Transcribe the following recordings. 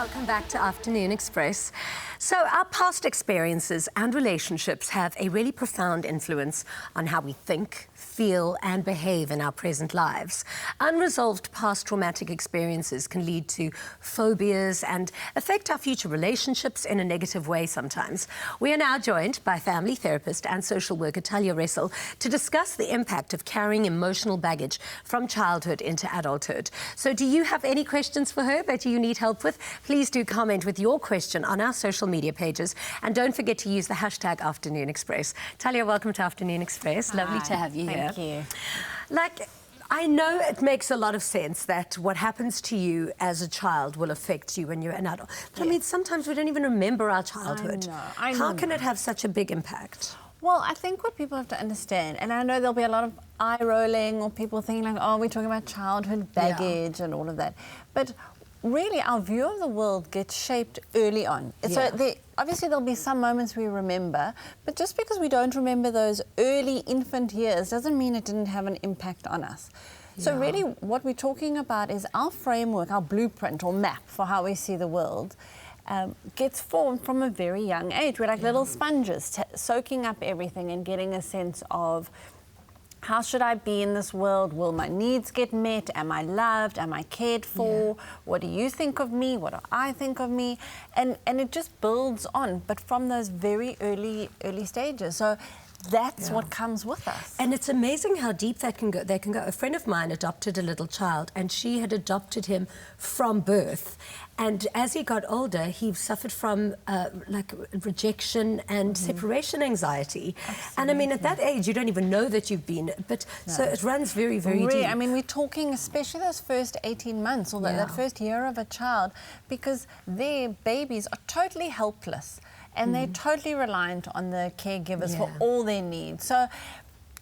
welcome back to Afternoon Express. So our past experiences and relationships have a really profound influence on how we think, feel and behave in our present lives. Unresolved past traumatic experiences can lead to phobias and affect our future relationships in a negative way sometimes. We are now joined by family therapist and social worker Talia Russell to discuss the impact of carrying emotional baggage from childhood into adulthood. So do you have any questions for her that you need help with? Please do comment with your question on our social media pages and don't forget to use the hashtag Afternoon Express. Talia, welcome to Afternoon Express. Hi, lovely to have you here. Thank you. Like, I know it makes a lot of sense that what happens to you as a child will affect you when you're an adult. But I mean, sometimes we don't even remember our childhood. I know. How can it have such a big impact? Well, I think what people have to understand, and I know there'll be a lot of eye rolling or people thinking like, oh, we're talking about childhood baggage and all of that. But really, our view of the world gets shaped early on. So obviously there'll be some moments we remember, but just because we don't remember those early infant years doesn't mean it didn't have an impact on us. So really what we're talking about is our framework, our blueprint or map for how we see the world gets formed from a very young age. We're like little sponges, soaking up everything and getting a sense of how should I be in this world? Will my needs get met? Am I loved? Am I cared for? What do you think of me? What do I think of me? And it just builds on, but from those very early stages. So that's what comes with us. And it's amazing how deep that can go. They can go. A friend of mine adopted a little child and she had adopted him from birth. And as he got older, he suffered from like rejection and separation anxiety. Absolutely. And I mean, at that age, you don't even know that you've been, but so it runs very, very deep. I mean, we're talking especially those first 18 months or that first year of a child, because their babies are totally helpless. And they're totally reliant on the caregivers for all their needs. So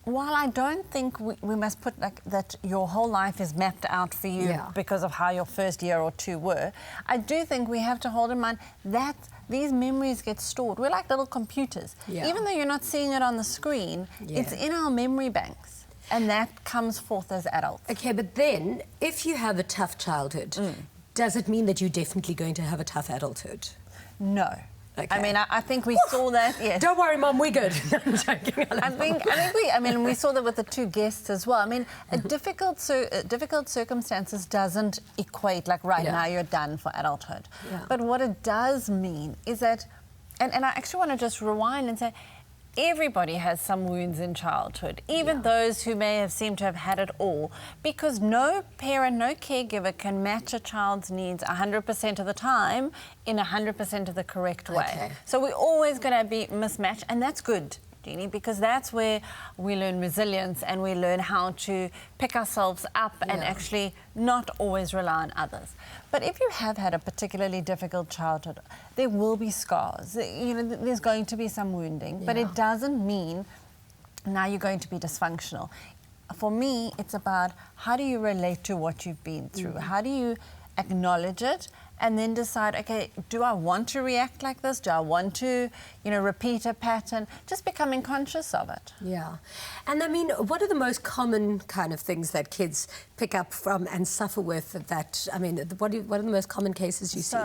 while I don't think we must put like that your whole life is mapped out for you because of how your first year or two were, I do think we have to hold in mind that these memories get stored. We're like little computers. Even though you're not seeing it on the screen, it's in our memory banks. And that comes forth as adults. Okay, but then if you have a tough childhood, does it mean that you're definitely going to have a tough adulthood? No. Okay. I mean, I think we saw that. Yes. Don't worry, Mum, we're good. I'm joking. I mean, we saw that with the two guests as well. I mean, difficult circumstances doesn't equate like now you're done for adulthood. But what it does mean is that, and I actually want to just rewind and say, everybody has some wounds in childhood, even those who may have seemed to have had it all, because no parent, no caregiver can match a child's needs 100% of the time in 100% of the correct way. So we're always going to be mismatched, and that's good, Jeannie, because that's where we learn resilience and we learn how to pick ourselves up and actually not always rely on others. But if you have had a particularly difficult childhood, there will be scars. You know, there's going to be some wounding, but it doesn't mean now you're going to be dysfunctional. For me, it's about how do you relate to what you've been through? How do you acknowledge it? And then decide, okay, do I want to react like this? Do I want to, repeat a pattern? Just becoming conscious of it. Yeah. And I mean, what are the most common kind of things that kids pick up from and suffer with that, I mean, what are the most common cases you see?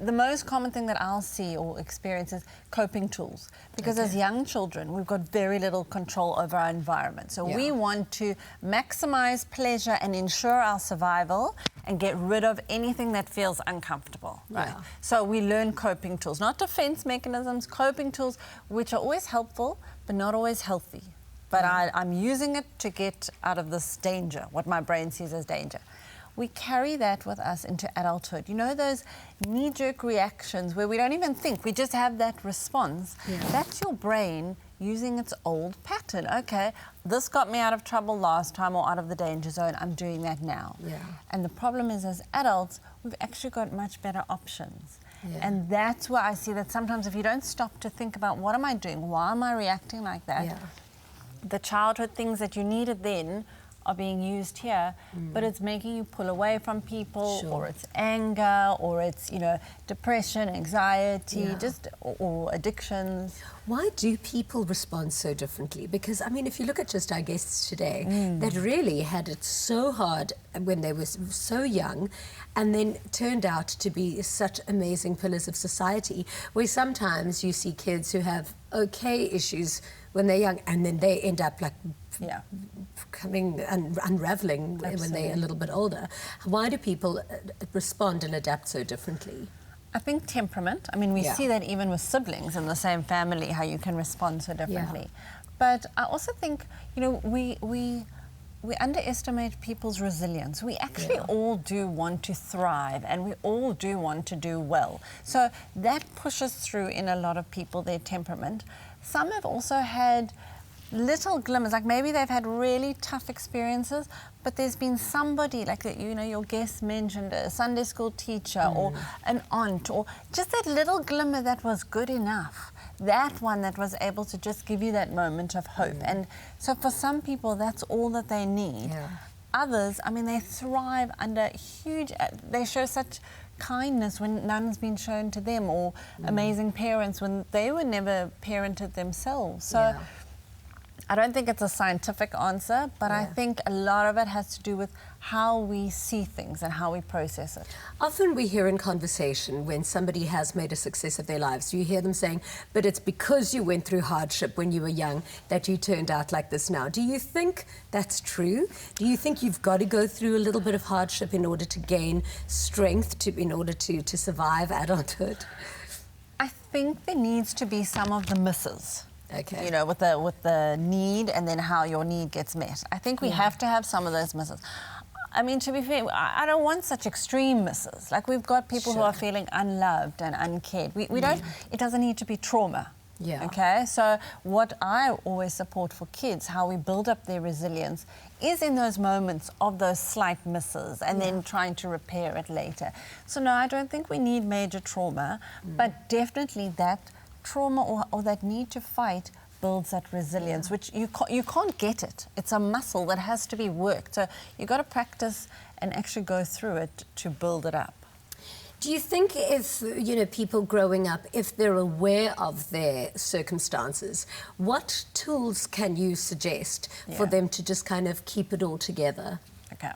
The most common thing that I'll see or experience is coping tools. Because as young children, we've got very little control over our environment. So we want to maximize pleasure and ensure our survival and get rid of anything that feels uncomfortable, right? So we learn coping tools, not defense mechanisms, coping tools, which are always helpful, but not always healthy. But I'm using it to get out of this danger, what my brain sees as danger. We carry that with us into adulthood. You know those knee-jerk reactions where we don't even think, we just have that response? That's your brain using its old pattern. Okay, this got me out of trouble last time or out of the danger zone, I'm doing that now. And the problem is, as adults, we've actually got much better options. And that's where I see that sometimes if you don't stop to think about what am I doing, why am I reacting like that, the childhood things that you needed then are being used here, but it's making you pull away from people, Sure. or it's anger, or it's, you know, depression, anxiety, or addictions. Why do people respond so differently? Because, I mean, if you look at just our guests today, that really had it so hard when they were so young, and then turned out to be such amazing pillars of society, where sometimes you see kids who have okay issues when they're young, and then they end up like coming and unraveling when they're a little bit older. Why do people respond and adapt so differently? I think temperament. I mean, we see that even with siblings in the same family, how you can respond so differently. But I also think, you know, we underestimate people's resilience. We actually all do want to thrive, and we all do want to do well. So that pushes through in a lot of people, their temperament. Some have also had little glimmers, like maybe they've had really tough experiences, but there's been somebody, like, you know, your guest mentioned, a Sunday school teacher or an aunt, or just that little glimmer that was good enough. That one that was able to just give you that moment of hope. And so for some people, that's all that they need. Others, I mean, they thrive under huge, they show such kindness when none's been shown to them, or amazing parents when they were never parented themselves. So I don't think it's a scientific answer, but I think a lot of it has to do with how we see things and how we process it. Often we hear in conversation when somebody has made a success of their lives, you hear them saying, but it's because you went through hardship when you were young that you turned out like this now. Do you think that's true? Do you think you've got to go through a little bit of hardship in order to gain strength, in order to survive adulthood? I think there needs to be some of the misses. Okay. You know, with the need, and then how your need gets met. I think we have to have some of those misses. I mean, to be fair, I don't want such extreme misses. Like, we've got people who are feeling unloved and uncared. We don't, it doesn't need to be trauma. Okay? So what I always support for kids, how we build up their resilience, is in those moments of those slight misses, and then trying to repair it later. So no, I don't think we need major trauma, but definitely that trauma or that need to fight builds that resilience, which you can't get it. It's a muscle that has to be worked. So you've got to practice and actually go through it to build it up. Do you think if, you know, people growing up, if they're aware of their circumstances, what tools can you suggest for them to just kind of keep it all together? Okay.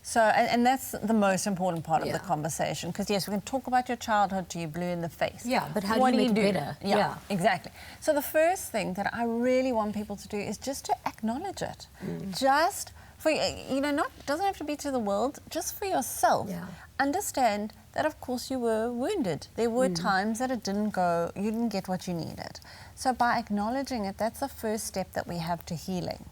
So, and that's the most important part of the conversation, because yes, we can talk about your childhood till you're blue in the face. Yeah, but how do you make it better? Yeah, exactly. So the first thing that I really want people to do is just to acknowledge it. Just for, you know, doesn't have to be to the world, just for yourself. Understand that, of course, you were wounded. There were times that it didn't go, you didn't get what you needed. So by acknowledging it, that's the first step that we have to healing.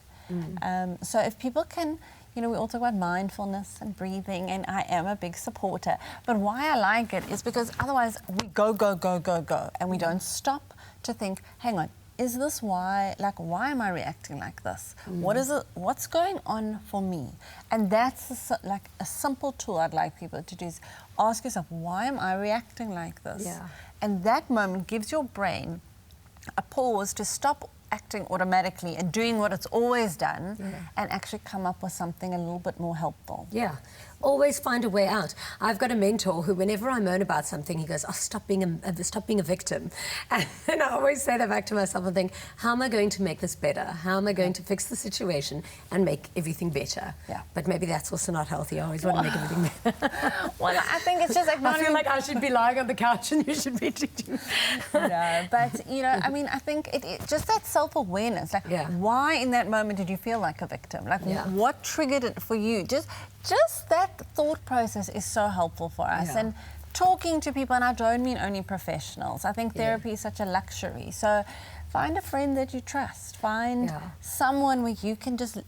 So if people can, you know, we all talk about mindfulness and breathing, and I am a big supporter. But why I like it is because otherwise we go, and we don't stop to think, hang on, is this why, like, why am I reacting like this? What is it, what's going on for me? And that's like a simple tool I'd like people to do, is ask yourself, why am I reacting like this? And that moment gives your brain a pause to stop acting automatically and doing what it's always done, and actually come up with something a little bit more helpful. Always find a way out. I've got a mentor who, whenever I moan about something, he goes, oh, stop being a victim. And I always say that back to myself and think, how am I going to make this better? How am I going to fix the situation and make everything better? But maybe that's also not healthy. I always want to make everything better. Well, I think it's just like, I feel like I should be lying on the couch and you should be teaching. No, but, you know, I mean, I think it just that self-awareness, like, why in that moment did you feel like a victim? Like, what triggered it for you? Just that thought process is so helpful for us. And talking to people, and I don't mean only professionals. I think therapy is such a luxury. So find a friend that you trust. Find someone where you can just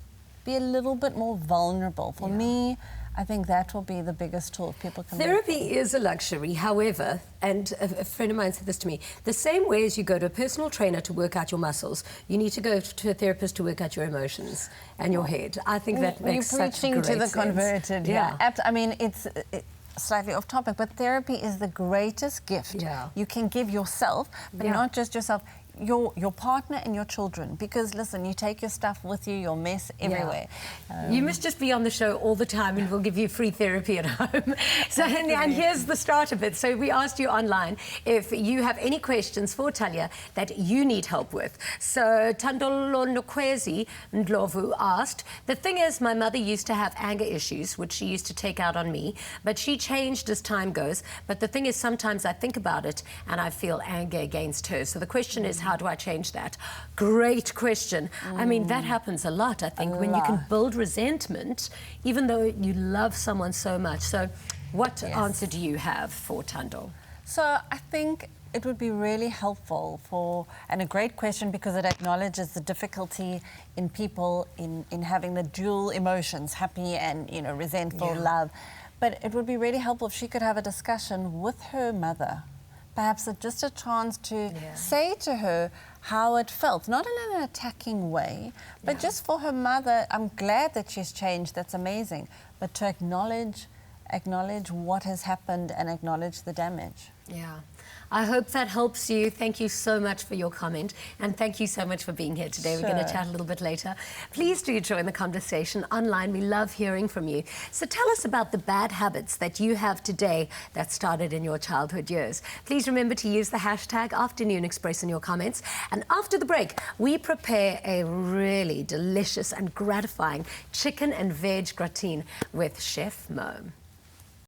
be a little bit more vulnerable. For me, I think that will be the biggest tool people can Therapy is a luxury, however, and a friend of mine said this to me, the same way as you go to a personal trainer to work out your muscles, you need to go to a therapist to work out your emotions and your head. I think that makes such great sense. You're preaching to the converted, I mean, it's slightly off topic, but therapy is the greatest gift you can give yourself, but not just yourself, your partner and your children, because listen, you take your stuff with you, your mess everywhere. You must just be on the show all the time and we'll give you free therapy at home. So, and here's the start of it. So we asked you online if you have any questions for Talia that you need help with. So Tandolo Nokwezi Ndlovu asked, the thing is, my mother used to have anger issues, which she used to take out on me, but she changed as time goes. But the thing is, sometimes I think about it and I feel anger against her. So the question is, how do I change that? Great question. I mean, that happens a lot, I think, when you can build resentment, even though you love someone so much. So what answer do you have for Tando? So I think it would be really helpful and a great question, because it acknowledges the difficulty in people in having the dual emotions, happy and, you know, resentful, love. But it would be really helpful if she could have a discussion with her mother, perhaps just a chance to say to her how it felt, not in an attacking way, but just for her mother. I'm glad that she's changed, that's amazing, but to acknowledge what has happened and acknowledge the damage. Yeah. I hope that helps you. Thank you so much for your comment, and thank you so much for being here today. We're going to chat a little bit later. Please do join the conversation online. We love hearing from you. So tell us about the bad habits that you have today that started in your childhood years. Please remember to use the hashtag Afternoon Express in your comments. And after the break, we prepare a really delicious and gratifying chicken and veg gratin with Chef Mo.